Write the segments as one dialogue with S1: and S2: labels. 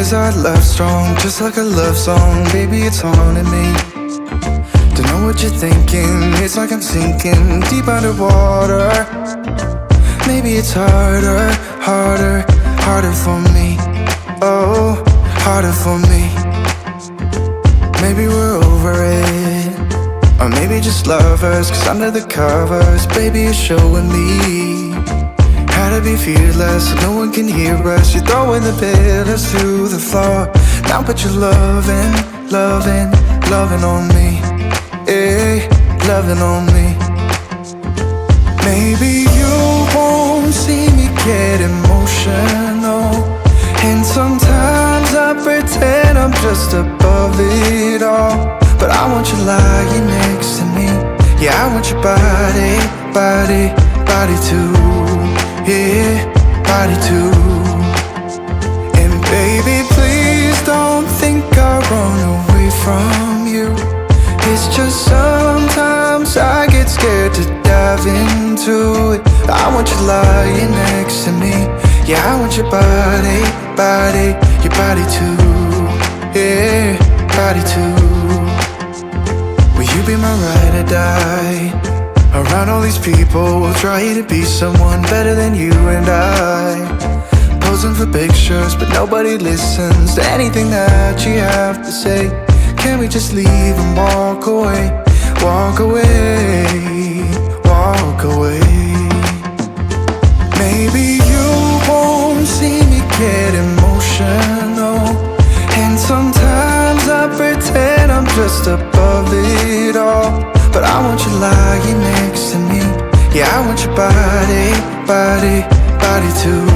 S1: Is our love strong, just like a love song? Baby, it's haunting me. Don't know what you're thinking, it's like I'm sinking deep underwater. Maybe it's harder, harder, harder for me. Oh, harder for me. Maybe we're over it, or maybe just lovers, cause under the covers, baby, you're showing me how to be fearless so no one can hear us. You're throwing the pillars through the floor. Now put your loving, loving, loving on me. Eh, loving on me. Maybe you won't see me get emotional, and sometimes I pretend I'm just above it all. But I want you lying next to me. Yeah, I want your body, body, body too. Yeah, body too. And baby, please don't think I run away from you. It's just sometimes I get scared to dive into it. I want you lying next to me. Yeah, I want your body, body, your body too. Yeah, body too. Will you be my ride or die? Around all these people, we'll try to be someone better than you and I. Posing for pictures, but nobody listens to anything that you have to say. Can we just leave and walk away? Walk away, walk away. Maybe you won't see me get emotional, and sometimes I pretend I'm just above it all. But I want you lying next to me. Yeah, I want your body, body, body too.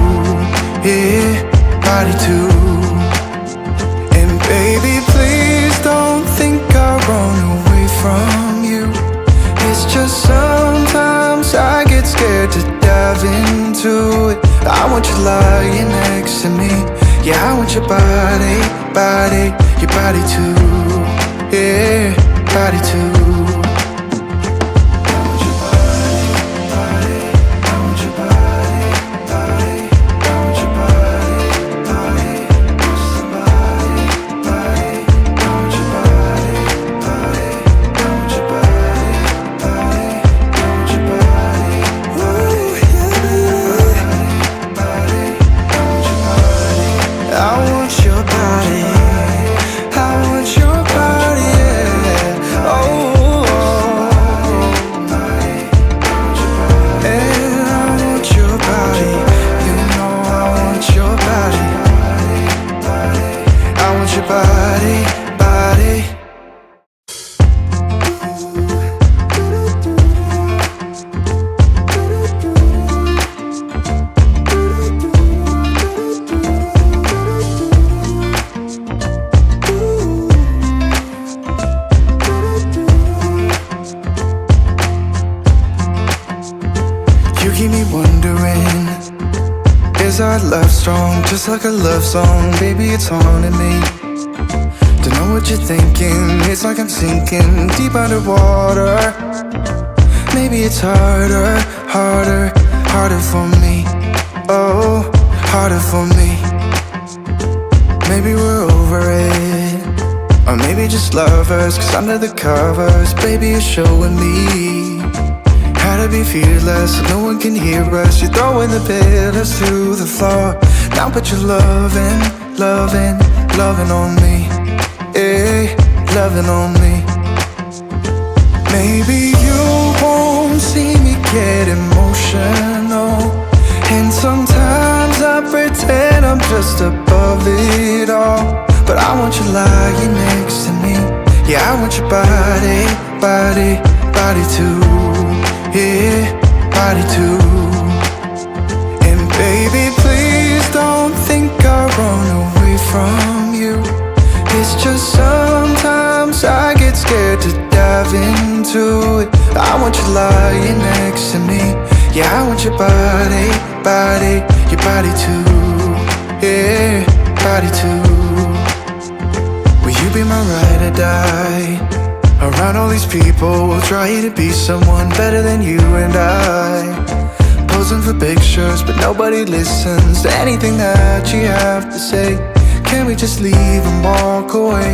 S1: Yeah, body too. And baby, please don't think I run away from you. It's just sometimes I get scared to dive into it. I want you lying next to me. Yeah, I want your body, body, your body too. Yeah, body too. Just like a love song, baby, it's haunting me. Don't know what you're thinking, it's like I'm sinking deep underwater. Maybe it's harder, harder, harder for me. Oh, harder for me. Maybe we're over it, or maybe just lovers, cause under the covers, baby, you're showing me how to be fearless so no one can hear us. You're throwing the pillars through the floor. Now put your loving, loving, loving on me. Eh, loving on me. Maybe you won't see me get emotional, and sometimes I pretend I'm just above it all. But I want you lying next to me. Yeah, I want your body, body, body too. Yeah, body too. And baby, please don't think I run away from you. It's just sometimes I get scared to dive into it. I want you lying next to me. Yeah, I want your body, body, your body too. Yeah, body too. Will you be my ride or die? Around all these people, we'll try to be someone better than you and I. Posing for pictures, but nobody listens to anything that you have to say. can we just leave and walk away?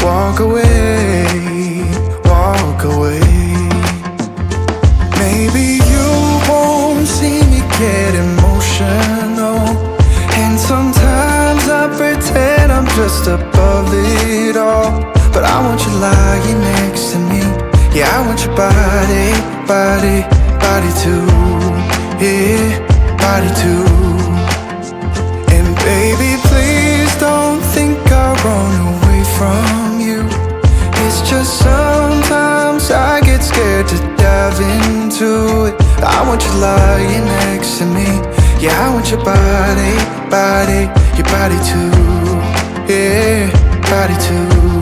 S1: Walk away, walk away. Maybe you won't see me get emotional, and sometimes I pretend I'm just above it all. But I want you lying next to me. Yeah, I want your body, body, body too. Yeah, body too. And baby, please don't think I'll run away from you. It's just sometimes I get scared to dive into it. I want you lying next to me. Yeah, I want your body, body, your body too. Yeah, body too.